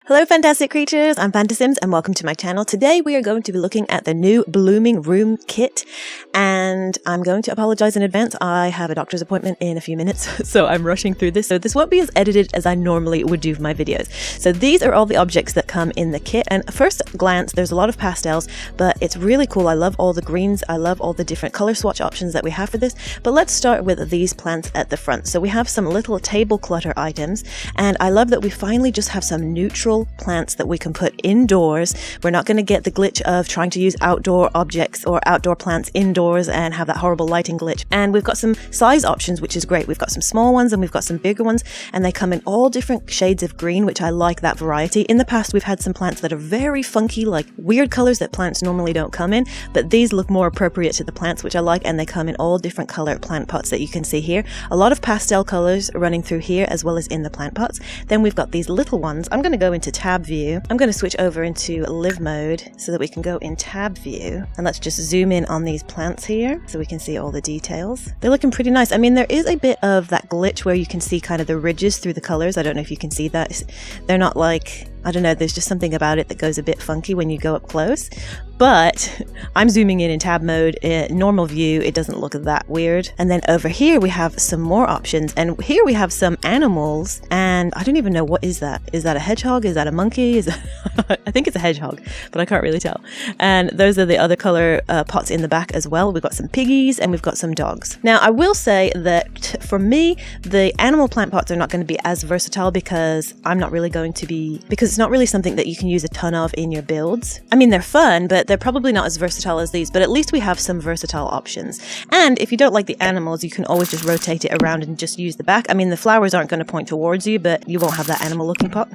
Hello fantastic creatures, I'm Fantasims and welcome to my channel. Today we are going to be looking at the new Blooming Room kit, and I'm going to apologize in advance. I have a doctor's appointment in a few minutes, so I'm rushing through this. So this won't be as edited as I normally would do for my videos. So these are all the objects that come in the kit, and at first glance there's a lot of pastels, but it's really cool. I love all the greens, I love all the different color swatch options that we have for this. But let's start with these plants at the front. So we have some little table clutter items, and I love that we finally just have some neutral plants that we can put indoors. We're not going to get the glitch of trying to use outdoor objects or outdoor plants indoors and have that horrible lighting glitch. And we've got some size options, which is great. We've got some small ones and we've got some bigger ones, and they come in all different shades of green, which I like that variety. In the past, we've had some plants that are very funky, like weird colors that plants normally don't come in, but these look more appropriate to the plants, which I like, and they come in all different color plant pots that you can see here. A lot of pastel colors running through here as well as in the plant pots. Then we've got these little ones. I'm going to go into tab view. I'm going to switch over into live mode so that we can go in tab view, and let's just zoom in on these plants here so we can see all the details. They're looking pretty nice. I mean, there is a bit of that glitch where you can see kind of the ridges through the colors. I don't know if you can see that. They're not like, I don't know, there's just something about it that goes a bit funky when you go up close. But I'm zooming in tab mode. In normal view, it doesn't look that weird. And then over here we have some more options, and here we have some animals, and I don't even know, what is that? Is that a hedgehog? Is that a monkey? Is that I think it's a hedgehog, but I can't really tell. And those are the other color pots in the back as well. We've got some piggies and we've got some dogs. Now I will say that for me, the animal plant pots are not going to be as versatile because it's not really something that you can use a ton of in your builds. I mean, they're fun, but they're probably not as versatile as these, but at least we have some versatile options. And if you don't like the animals, you can always just rotate it around and just use the back. I mean, the flowers aren't going to point towards you, but you won't have that animal looking pot.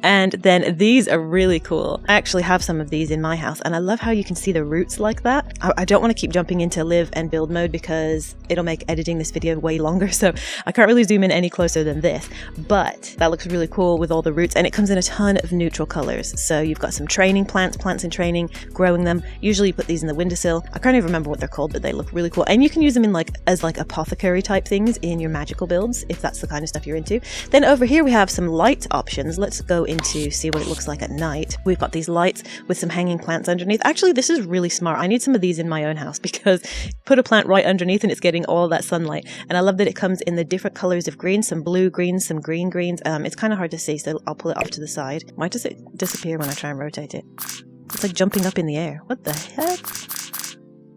And then these are really cool. I actually have some of these in my house, and I love how you can see the roots like that. I don't want to keep jumping into live and build mode because it'll make editing this video way longer, so I can't really zoom in any closer than this, but that looks really cool with all the roots, and it comes in a ton of neutral colors. So you've got some training plants in training, growing them. Usually you put these in the windowsill. I can't even remember what they're called, but they look really cool, and you can use them in as apothecary type things in your magical builds if that's the kind of stuff you're into. Then over here we have some light options. Let's go into see what it looks like at night. We've got these lights with some hanging plants underneath. Actually, this is really smart. I need some of these in my own house because put a plant right underneath and it's getting all that sunlight. And I love that it comes in the different colors of green, some blue greens, some green greens. It's kind of hard to see, so I'll pull it off to the side. Why does it disappear when I try and rotate it? It's like jumping up in the air. What the heck?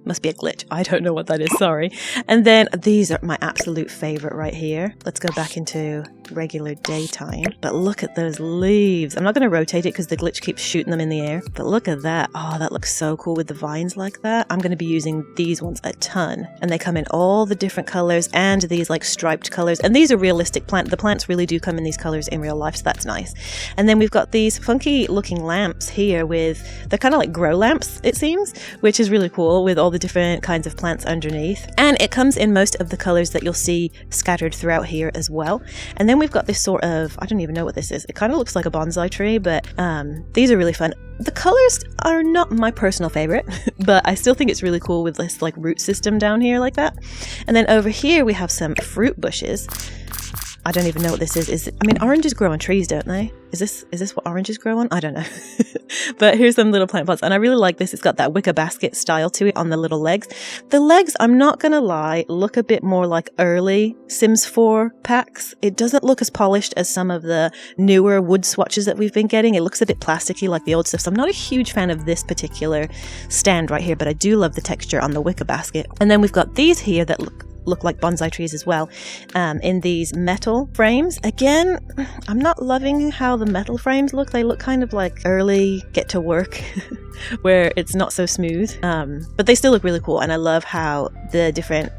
Must be a glitch. I don't know what that is, sorry. And then these are my absolute favorite right here. Let's go back into regular daytime. But look at those leaves. I'm not going to rotate it because the glitch keeps shooting them in the air. But look at that. Oh, that looks so cool with the vines like that. I'm going to be using these ones a ton. And they come in all the different colors and these like striped colors. And these are realistic plants. The plants really do come in these colors in real life, so that's nice. And then we've got these funky looking lamps here they're kind of like grow lamps, it seems, which is really cool with all the different kinds of plants underneath, and it comes in most of the colors that you'll see scattered throughout here as well. And then we've got this sort of, I don't even know what this is. It kind of looks like a bonsai tree, but these are really fun. The colors are not my personal favorite, but I still think it's really cool with this like root system down here like that. And then over here we have some fruit bushes. I don't even know what this is. I mean, oranges grow on trees, don't they? Is this what oranges grow on? I don't know. But here's some little plant pots, and I really like this. It's got that wicker basket style to it on the little legs. The legs, I'm not gonna lie, look a bit more like early Sims 4 packs. It doesn't look as polished as some of the newer wood swatches that we've been getting. It looks a bit plasticky like the old stuff, so I'm not a huge fan of this particular stand right here, but I do love the texture on the wicker basket. And then we've got these here that look like bonsai trees as well, in these metal frames. Again, I'm not loving how the metal frames look. They look kind of like early get to work where it's not so smooth, but they still look really cool, and I love how the different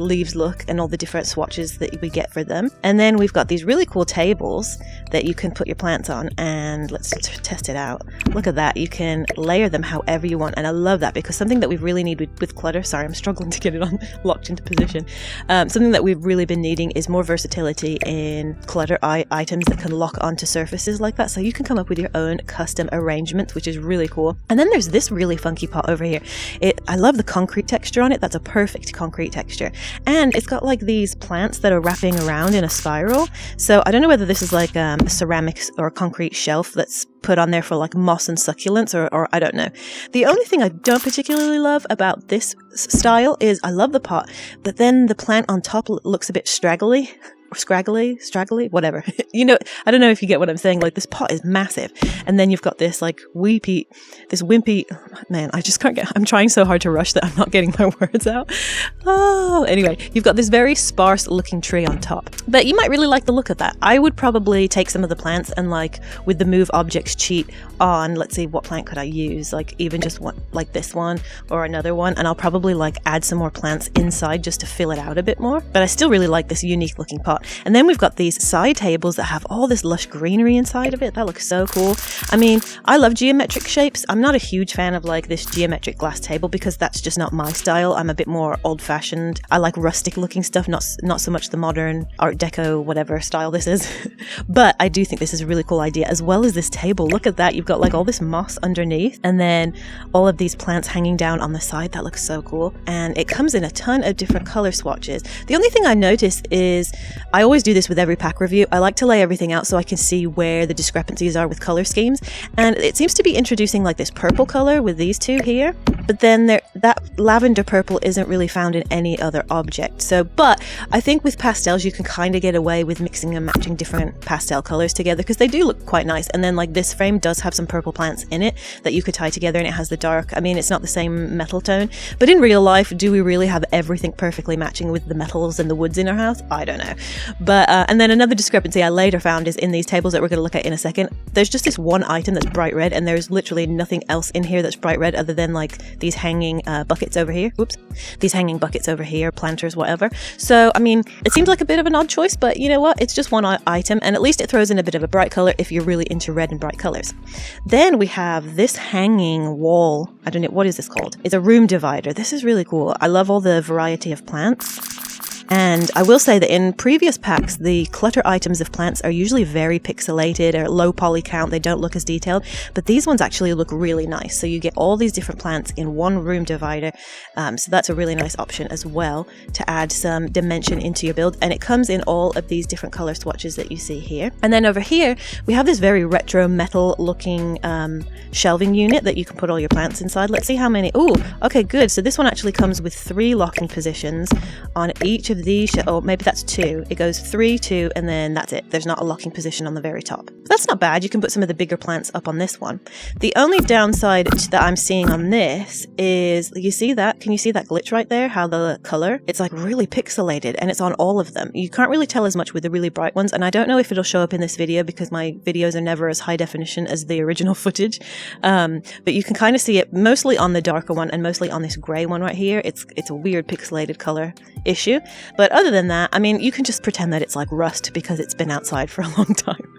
leaves look and all the different swatches that we get for them. And then we've got these really cool tables that you can put your plants on, and let's test it out. Look at that. You can layer them however you want, and I love that because something that we really need with clutter, sorry, I'm struggling to get it on locked into position. Something that we've really been needing is more versatility in clutter items that can lock onto surfaces like that, so you can come up with your own custom arrangements, which is really cool. cool. And then there's this really funky pot over here. I love the concrete texture on it. That's a perfect concrete texture. And it's got like these plants that are wrapping around in a spiral. So I don't know whether this is like a ceramic or concrete shelf that's put on there for like moss and succulents, or I don't know. The only thing I don't particularly love about this style is I love the pot, but then the plant on top looks a bit straggly, whatever. You know, I don't know if you get what I'm saying. Like, this pot is massive, and then you've got this like wimpy, man, I just can't get, I'm trying so hard to rush that I'm not getting my words out. Oh, anyway, you've got this very sparse looking tree on top, but you might really like the look of that. I would probably take some of the plants and, like, with the move objects cheat on, let's see, what plant could I use? Like, even just one, like this one or another one, and I'll probably like add some more plants inside just to fill it out a bit more. But I still really like this unique looking pot. And then we've got these side tables that have all this lush greenery inside of it. That looks so cool. I mean, I love geometric shapes. I'm not a huge fan of like this geometric glass table because that's just not my style. I'm a bit more old-fashioned. I like rustic looking stuff, not so much the modern Art Deco whatever style this is. But I do think this is a really cool idea, as well as this table. Look at that. You've got like all this moss underneath and then all of these plants hanging down on the side. That looks so cool. And it comes in a ton of different color swatches. The only thing I noticed is, I always do this with every pack review, I like to lay everything out so I can see where the discrepancies are with color schemes. And it seems to be introducing like this purple color with these two here, but then that lavender purple isn't really found in any other object. So, but I think with pastels you can kind of get away with mixing and matching different pastel colors together because they do look quite nice. And then like this frame does have some purple plants in it that you could tie together, and it has the dark, I mean, it's not the same metal tone, but in real life, do we really have everything perfectly matching with the metals and the woods in our house? I don't know. But and then another discrepancy I later found is in these tables that we're going to look at in a second. There's just this one item that's bright red, and there's literally nothing else in here that's bright red other than like these hanging buckets over here. Oops, these hanging buckets over here, planters, whatever. So I mean, it seems like a bit of an odd choice, but you know what? It's just one item, and at least it throws in a bit of a bright color if you're really into red and bright colors. Then we have this hanging wall. I don't know, what is this called? It's a room divider. This is really cool. I love all the variety of plants. And I will say that in previous packs, the clutter items of plants are usually very pixelated or low poly count. They don't look as detailed, but these ones actually look really nice. So you get all these different plants in one room divider. So that's a really nice option as well to add some dimension into your build. And it comes in all of these different color swatches that you see here. And then over here, we have this very retro metal looking shelving unit that you can put all your plants inside. Let's see how many. Oh, okay, good. So this one actually comes with 3 locking positions on each of these, or maybe that's 2. It goes 3, 2, and then that's it. There's not a locking position on the very top. That's not bad. You can put some of the bigger plants up on this one. The only downside that I'm seeing on this is, you see that? Can you see that glitch right there? How the color, it's like really pixelated, and it's on all of them. You can't really tell as much with the really bright ones, and I don't know if it'll show up in this video because my videos are never as high definition as the original footage. But you can kind of see it mostly on the darker one and mostly on this gray one right here. It's a weird pixelated color issue. But other than that, I mean, you can just pretend that it's like rust because it's been outside for a long time.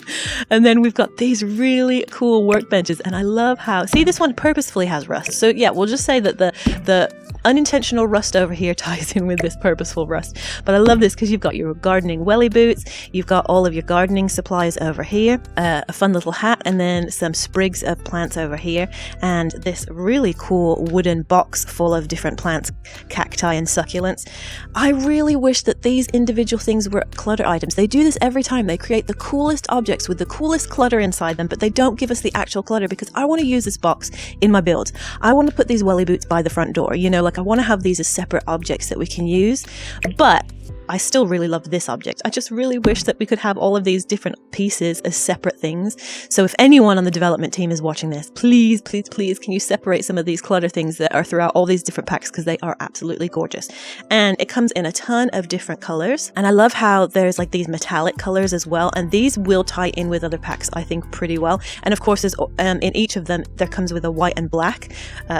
And then we've got these really cool workbenches, and I love how, see, this one purposefully has rust. So yeah, we'll just say that the unintentional rust over here ties in with this purposeful rust. But I love this because you've got your gardening welly boots, you've got all of your gardening supplies over here, a fun little hat, and then some sprigs of plants over here, and this really cool wooden box full of different plants, cacti and succulents. I really wish that these individual things were clutter items. They do this every time. They create the coolest objects with the coolest clutter inside them, but they don't give us the actual clutter because I want to use this box in my build. I want to put these welly boots by the front door, you know, like I want to have these as separate objects that we can use, but I still really love this object. I just really wish that we could have all of these different pieces as separate things. So if anyone on the development team is watching this, please, please, please, can you separate some of these clutter things that are throughout all these different packs, because they are absolutely gorgeous. And it comes in a ton of different colors. And I love how there's like these metallic colors as well. And these will tie in with other packs, I think, pretty well. And of course, there's, in each of them, there comes with a white and black.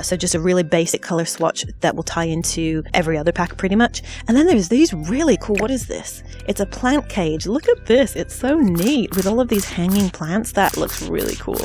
So just a really basic color swatch that will tie into every other pack pretty much. And then there's these really cool, what is this? It's a plant cage. Look at this. It's so neat with all of these hanging plants. That looks really cool.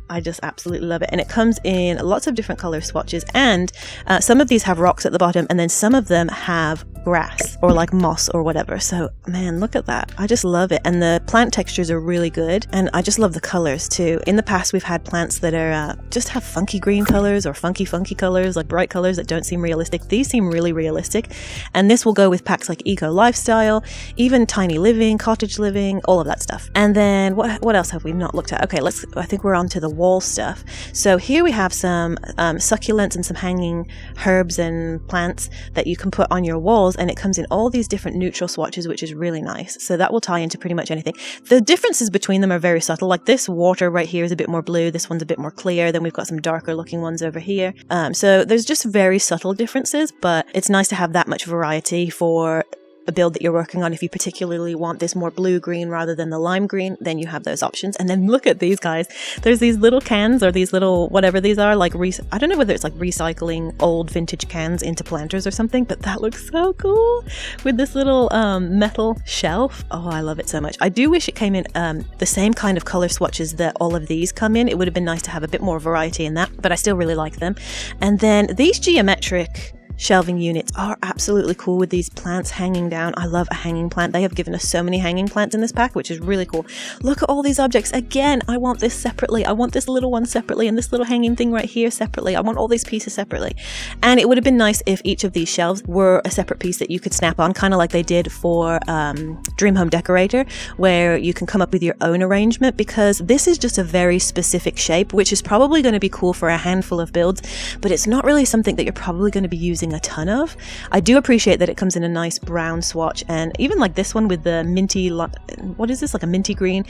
I just absolutely love it. And it comes in lots of different color swatches, and some of these have rocks at the bottom, and then some of them have grass or like moss or whatever. So man, look at that. I just love it. And the plant textures are really good, and I just love the colors too. In the past, we've had plants that are just have funky green colors or funky colors, like bright colors that don't seem realistic. These seem really realistic, and this will go with packs like Eco Lifestyle, even Tiny Living, Cottage Living, all of that stuff. And then what else have we not looked at? Okay, I think we're on to the wall stuff. So here we have some succulents and some hanging herbs and plants that you can put on your walls, and it comes in all these different neutral swatches, which is really nice. So that will tie into pretty much anything. The differences between them are very subtle. Like this water right here is a bit more blue, this one's a bit more clear, then we've got some darker looking ones over here. So there's just very subtle differences, but it's nice to have that much variety for a build that you're working on. If you particularly want this more blue-green rather than the lime green, then you have those options. And then look at these guys. There's these little cans, or these little, whatever these are, like, I don't know whether it's like recycling old vintage cans into planters or something, but that looks so cool with this little metal shelf. Oh, I love it so much. I do wish it came in the same kind of color swatches that all of these come in. It would have been nice to have a bit more variety in that, but I still really like them. And then these geometric shelving units are absolutely cool with these plants hanging down. I love a hanging plant. They have given us so many hanging plants in this pack, which is really cool. Look at all these objects. Again, I want this separately. I want this little one separately, and this little hanging thing right here separately. I want all these pieces separately. And it would have been nice if each of these shelves were a separate piece that you could snap on, kind of like they did for Dream Home Decorator, where you can come up with your own arrangement, because this is just a very specific shape, which is probably going to be cool for a handful of builds, but it's not really something that you're probably going to be using a ton of. I do appreciate that it comes in a nice brown swatch, and even like this one with the minty, what is this, like a minty green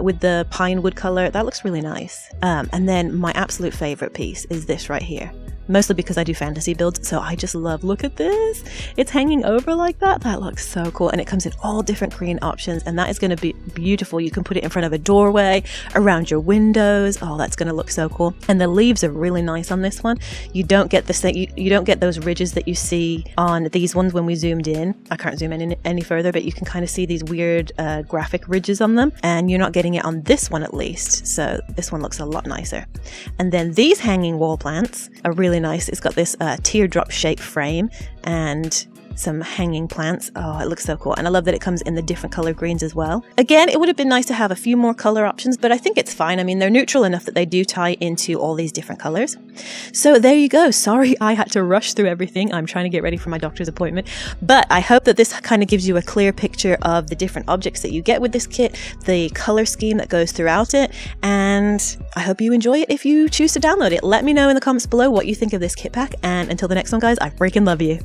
with the pine wood color. That looks really nice. And then my absolute favorite piece is this right here. Mostly because I do fantasy builds, so I just love, look at this. It's hanging over like that. That looks so cool. And it comes in all different green options, and that is going to be beautiful. You can put it in front of a doorway, around your windows. Oh, that's going to look so cool. And the leaves are really nice on this one. You don't get this thing, you don't get those ridges that you see on these ones when we zoomed in. I can't zoom in any further, but you can kind of see these weird graphic ridges on them, and you're not getting it on this one at least. So this one looks a lot nicer. And then these hanging wall plants are really nice. It's got this teardrop shaped frame and some hanging plants. Oh, it looks so cool. And I love that it comes in the different color greens as well. Again, it would have been nice to have a few more color options, but I think it's fine. I mean, they're neutral enough that they do tie into all these different colors. So there you go. Sorry I had to rush through everything. I'm trying to get ready for my doctor's appointment, but I hope that this kind of gives you a clear picture of the different objects that you get with this kit, the color scheme that goes throughout it, and I hope you enjoy it if you choose to download it. Let me know in the comments below what you think of this kit pack, and until the next one, guys, I freaking love you.